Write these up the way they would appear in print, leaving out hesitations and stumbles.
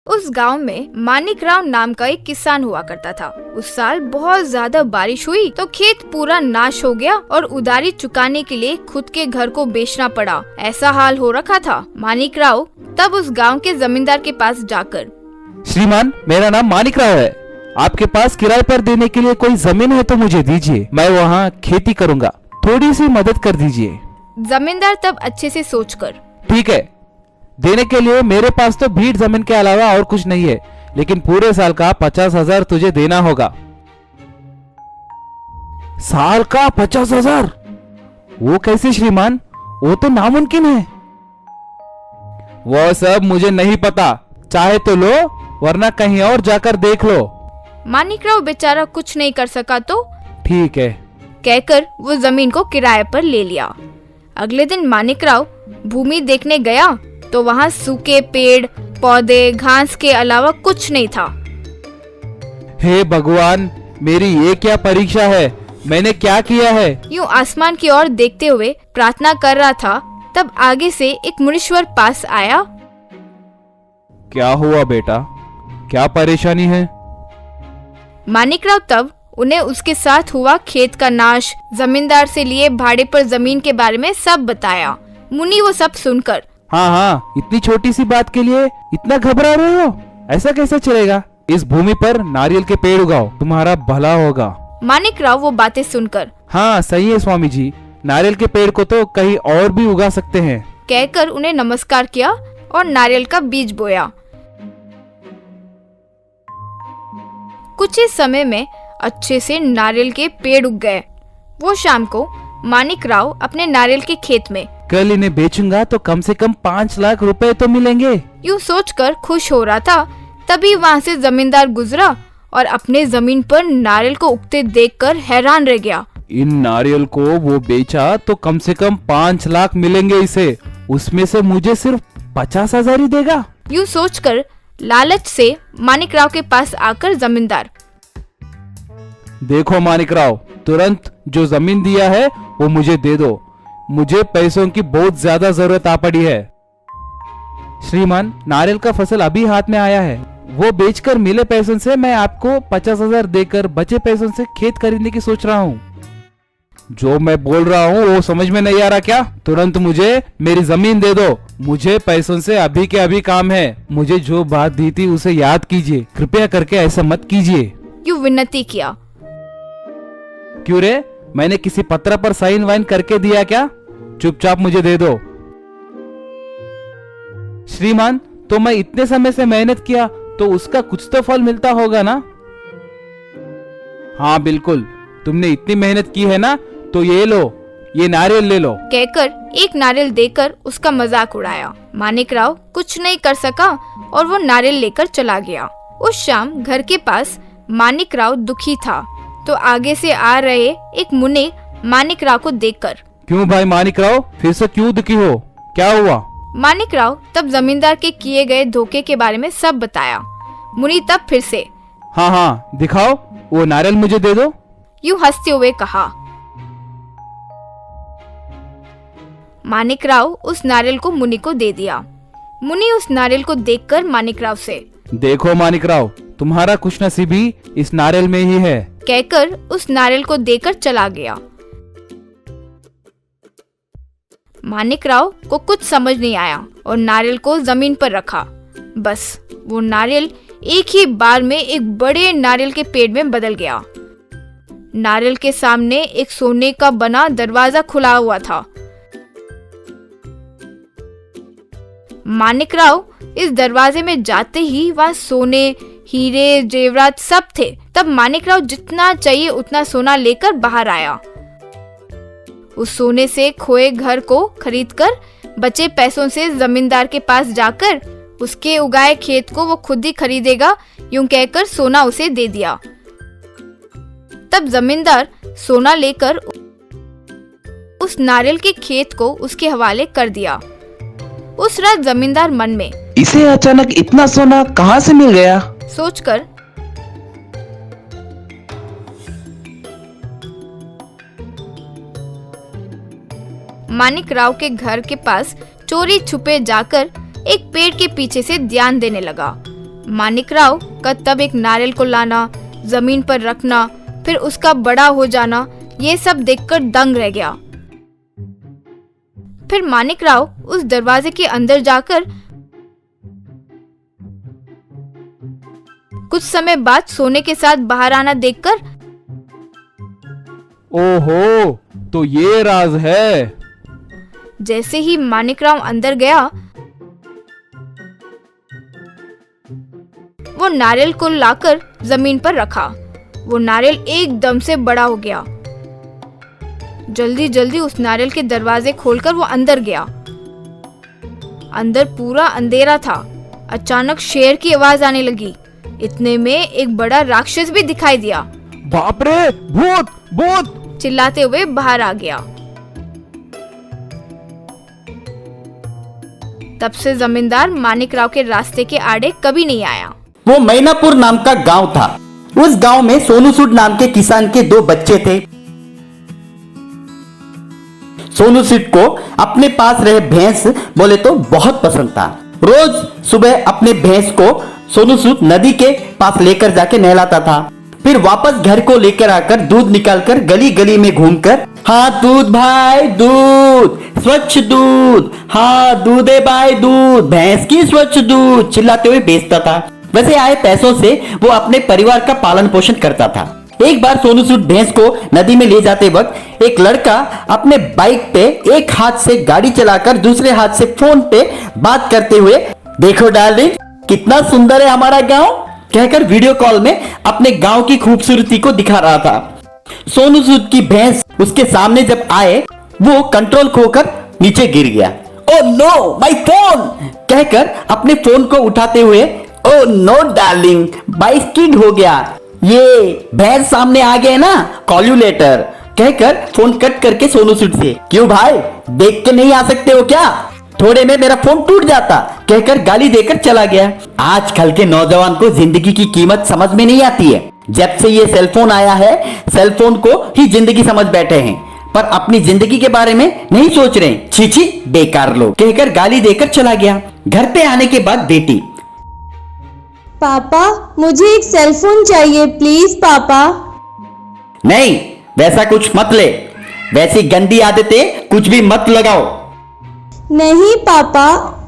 उस गांव में मानिक राव नाम का एक किसान हुआ करता था। उस साल बहुत ज्यादा बारिश हुई तो खेत पूरा नाश हो गया और उधारी चुकाने के लिए खुद के घर को बेचना पड़ा। ऐसा हाल हो रखा था। मानिक राव तब उस गांव के जमींदार के पास जाकर, श्रीमान, मेरा नाम मानिक राव है। आपके पास किराए पर देने के लिए कोई जमीन है तो मुझे दीजिए, मैं वहाँ खेती करूँगा, थोड़ी सी मदद कर दीजिए। जमींदार तब अच्छे से सोचकर, ठीक है, देने के लिए मेरे पास तो भीड़ जमीन के अलावा और कुछ नहीं है, लेकिन पूरे साल का 50,000 तुझे देना होगा। साल का 50,000? वो कैसे श्रीमान, वो तो नामुमकिन है। वो सब मुझे नहीं पता, चाहे तो लो वरना कहीं और जाकर देख लो। मानिक राव बेचारा कुछ नहीं कर सका तो ठीक है कहकर वो जमीन को किराए पर ले लिया। अगले दिन मानिक राव भूमि देखने गया तो वहाँ सूखे पेड़ पौधे घास के अलावा कुछ नहीं था। हे भगवान, मेरी ये क्या परीक्षा है, मैंने क्या किया है। यूं आसमान की ओर देखते हुए प्रार्थना कर रहा था, तब आगे से एक मुनीश्वर पास आया। क्या हुआ बेटा, क्या परेशानी है? मानिक राव तब उन्हें उसके साथ हुआ खेत का नाश, जमींदार से लिए भाड़े पर जमीन के बारे में सब बताया। मुनि वो सब सुनकर, हाँ, इतनी छोटी सी बात के लिए इतना घबरा रहे हो, ऐसा कैसे चलेगा? इस भूमि पर नारियल के पेड़ उगाओ, तुम्हारा भला होगा। मानिक राव वो बातें सुनकर, हाँ सही है स्वामी जी, नारियल के पेड़ को तो कहीं और भी उगा सकते हैं, कहकर उन्हें नमस्कार किया और नारियल का बीज बोया। कुछ ही समय में अच्छे से नारियल के पेड़ उग गए। वो शाम को मानिक राव अपने नारियल के खेत में, कल इन्हें बेचूंगा तो कम से कम 5 लाख रुपए तो मिलेंगे, यूं सोचकर खुश हो रहा था। तभी वहाँ से जमींदार गुजरा और अपने जमीन पर नारियल को उगते देखकर हैरान रह गया। इन नारियल को वो बेचा तो कम से कम 5 लाख मिलेंगे इसे, उसमें से मुझे सिर्फ 50,000 ही देगा। यूं सोचकर लालच से मानिक राव के पास आकर जमींदार, देखो मानिक राव, तुरंत जो जमीन दिया है वो मुझे दे दो, मुझे पैसों की बहुत ज्यादा जरूरत आ पड़ी है। श्रीमान, नारियल का फसल अभी हाथ में आया है, वो बेचकर मिले पैसों से मैं आपको 50,000 देकर बचे पैसों से खेत खरीदने की सोच रहा हूँ। जो मैं बोल रहा हूँ वो समझ में नहीं आ रहा क्या? तुरंत मुझे मेरी जमीन दे दो, मुझे पैसों से अभी के अभी काम है। मुझे जो बात दी थी उसे याद कीजिए, कृपया करके ऐसा मत कीजिए। यूं विनती किया। क्यों रे, मैंने किसी पत्र पर साइन वाइन करके दिया क्या? चुपचाप मुझे दे दो। श्रीमान, तो मैं इतने समय से मेहनत किया तो उसका कुछ तो फल मिलता होगा ना? हाँ बिल्कुल, तुमने इतनी मेहनत की है ना, तो ये लो, ये नारियल ले लो, कहकर एक नारियल देकर उसका मजाक उड़ाया। मानिक राव कुछ नहीं कर सका और वो नारियल लेकर चला गया। उस शाम घर के पास मानिक राव दुखी था तो आगे से आ रहे एक मुनि मानिक राव को देखकर, क्यों भाई मानिक राव, फिर से क्यों दुखी हो, क्या हुआ? मानिक राव तब जमींदार के किए गए धोखे के बारे में सब बताया। मुनि तब फिर से, हाँ, दिखाओ, वो नारियल मुझे दे दो, यूं हंसते हुए कहा। मानिक राव उस नारियल को मुनि को दे दिया। मुनि उस नारियल को देखकर मानिक राव से, देखो मानिक राव, तुम्हारा खुश नसीबी इस नारियल में ही है, कहकर उस नारियल को देकर चला गया। मानिक राव को कुछ समझ नहीं आया और नारियल को जमीन पर रखा। बस वो नारियल एक ही बार में एक बड़े नारियल के पेड़ में बदल गया। नारियल के सामने एक सोने का बना दरवाजा खुला हुआ था। मानिक राव इस दरवाजे में जाते ही वहाँ सोने हीरे जेवरात सब थे। तब मानिक राव जितना चाहिए उतना सोना लेकर बाहर आया। उस सोने से खोए घर को खरीदकर बचे पैसों से जमींदार के पास जाकर उसके उगाए खेत को वो खुद ही खरीदेगा, यूं कहकर सोना उसे दे दिया। तब जमींदार सोना लेकर उस नारियल के खेत को उसके हवाले कर दिया। उस रात जमींदार मन में, इसे अचानक इतना सोना कहाँ से मिल गया, सोचकर मानिक राव के घर के पास चोरी छुपे जाकर एक पेड़ के पीछे से ध्यान देने लगा। मानिकराव का तब एक नारियल को लाना, जमीन पर रखना, फिर उसका बड़ा हो जाना, ये सब देखकर दंग रह गया। फिर मानिकराव उस दरवाजे के अंदर जाकर कुछ समय बाद सोने के साथ बाहर आना देखकर, ओहो, तो ये राज है। जैसे ही मानिकराव अंदर गया, वो नारियल को लाकर जमीन पर रखा। वो नारियल एकदम से बड़ा हो गया। जल्दी जल्दी उस नारियल के दरवाजे खोलकर वो अंदर गया। अंदर पूरा अंधेरा था। अचानक शेर की आवाज आने लगी। इतने में एक बड़ा राक्षस भी दिखाई दिया। बाप रे, भूत भूत, चिल्लाते हुए बाहर आ गया। तब से जमींदार मानिकराव के रास्ते के आड़े कभी नहीं आया। वो मैनापुर नाम का गांव था। उस गांव में सोनू सूद नाम के किसान के 2 बच्चे थे। सोनू सूद को अपने पास रहे भैंस बोले तो बहुत पसंद था। रोज सुबह अपने भैंस को सोनू सूद नदी के पास लेकर जाके नहलाता था। फिर वापस घर को लेकर आकर दूध निकालकर गली गली में घूमकर, हाँ दूध भाई दूध, स्वच्छ दूध, हाँ दूध है भाई दूध, भैंस की स्वच्छ दूध चिल्लाते हुए बेचता था। वैसे आए पैसों से वो अपने परिवार का पालन पोषण करता था। एक बार सोनू सूद भैंस को नदी में ले जाते वक्त एक लड़का अपने बाइक पे एक हाथ से गाड़ी चलाकर दूसरे हाथ से फोन पे बात करते हुए, देखो डार्लिंग कितना सुंदर है हमारा गांव, कहकर वीडियो कॉल में अपने गांव की खूबसूरती को दिखा रहा था। सोनू सूद की भैंस उसके सामने जब आए, वो कंट्रोल खोकर नीचे गिर गया। ओ नो माय फोन, कहकर अपने फोन को उठाते हुए, ओ नो डार्लिंग बाई स्किड हो गया, ये भैंस सामने आ गए ना, कॉल यू लेटर, कहकर फोन कट करके सोनू सूद से, क्यों भाई देख के नहीं आ सकते हो क्या, थोड़े में मेरा फोन टूट जाता, कहकर गाली देकर चला गया। आजकल के नौजवान को जिंदगी की कीमत समझ में नहीं आती है। जब से ये सेलफोन आया है, सेलफोन को ही जिंदगी समझ बैठे हैं, पर अपनी जिंदगी के बारे में नहीं सोच रहे। छी बेकार लोग, कहकर गाली देकर चला गया। घर पे आने के बाद बेटी, पापा मुझे एक सेलफोन चाहिए प्लीज पापा। नहीं वैसा कुछ मत ले, वैसी गंदी आदतें कुछ भी मत लगाओ। नहीं पापा,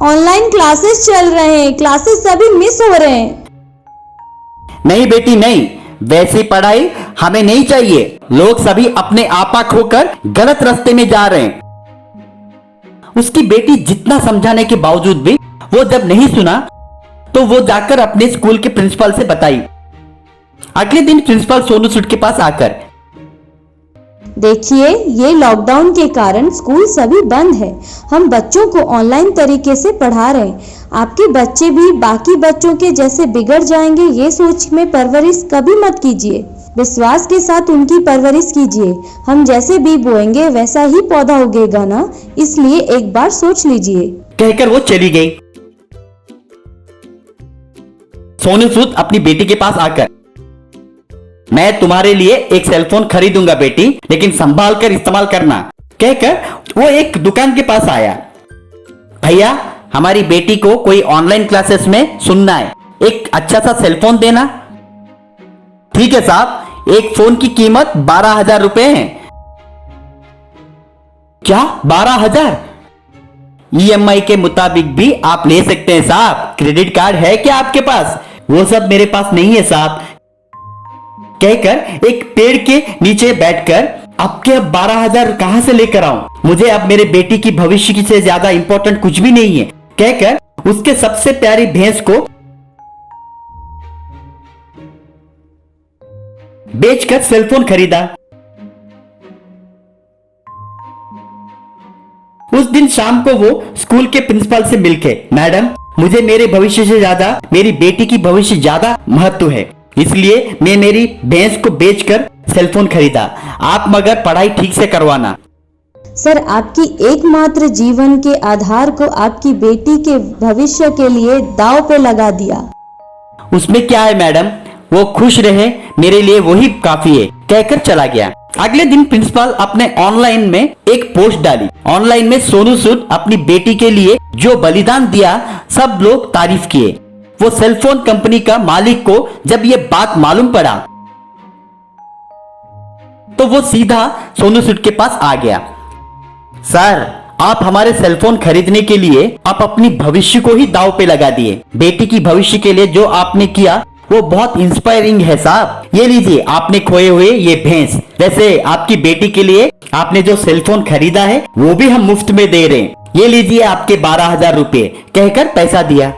ऑनलाइन क्लासेस चल रहे हैं, क्लासेस सभी मिस हो रहे हैं। नहीं बेटी नहीं, वैसी पढ़ाई हमें नहीं चाहिए। लोग सभी अपने आपा खोकर गलत रास्ते में जा रहे हैं। उसकी बेटी जितना समझाने के बावजूद भी वो जब नहीं सुना, तो वो जाकर अपने स्कूल के प्रिंसिपल से बताई। अगले दिन प्रिंसिपल सोनू सूद के पास आकर, देखिए ये लॉकडाउन के कारण स्कूल सभी बंद है, हम बच्चों को ऑनलाइन तरीके से पढ़ा रहे हैं। आपके बच्चे भी बाकी बच्चों के जैसे बिगड़ जाएंगे, ये सोच में परवरिश कभी मत कीजिए। विश्वास के साथ उनकी परवरिश कीजिए। हम जैसे बीज बोएंगे वैसा ही पौधा उगेगा ना, इसलिए एक बार सोच लीजिए, कहकर वो चली गई। सोनू सूद अपनी बेटी के पास आकर, मैं तुम्हारे लिए एक सेलफोन खरीदूंगा बेटी, लेकिन संभाल कर इस्तेमाल करना, कहकर वो एक दुकान के पास आया। भैया हमारी बेटी को कोई ऑनलाइन क्लासेस में सुनना है, एक अच्छा सा सेलफोन देना। ठीक है साहब, एक फोन की कीमत 12,000 रुपए है। क्या 12,000? EMI के मुताबिक भी आप ले सकते हैं साहब, क्रेडिट कार्ड है क्या आपके पास? वो सब मेरे पास नहीं है साहब, कहकर एक पेड़ के नीचे बैठकर, आपके अब 12,000 कहां से लेकर आऊं, मुझे अब मेरे बेटी की भविष्य की से ज्यादा इंपॉर्टेंट कुछ भी नहीं है, कहकर उसके सबसे प्यारी भैंस को बेचकर सेलफोन खरीदा। उस दिन शाम को वो स्कूल के प्रिंसिपल से मिलके, मैडम मुझे मेरे भविष्य से ज्यादा मेरी बेटी की भविष्य ज्यादा महत्व है, इसलिए मैं मेरी भैंस को बेचकर सेलफोन खरीदा, आप मगर पढ़ाई ठीक से करवाना। सर आपकी एकमात्र जीवन के आधार को आपकी बेटी के भविष्य के लिए दांव पे लगा दिया। उसमें क्या है मैडम, वो खुश रहे मेरे लिए वही काफी है, कहकर चला गया। अगले दिन प्रिंसिपल अपने ऑनलाइन में एक पोस्ट डाली। ऑनलाइन में सोनू सूद अपनी बेटी के लिए जो बलिदान दिया, सब लोग तारीफ किए। वो सेलफोन कंपनी का मालिक को जब ये बात मालूम पड़ा तो वो सीधा सोनू सूद के पास आ गया। सर, आप हमारे सेलफोन खरीदने के लिए आप अपनी भविष्य को ही दांव पे लगा दिए। बेटी की भविष्य के लिए जो आपने किया वो बहुत इंस्पायरिंग है साहब। ये लीजिए आपने खोए हुए ये भैंस। वैसे आपकी बेटी के लिए आपने जो सेलफोन खरीदा है वो भी हम मुफ्त में दे रहे हैं। ये लीजिए आपके 12,000 रुपए, कहकर पैसा दिया।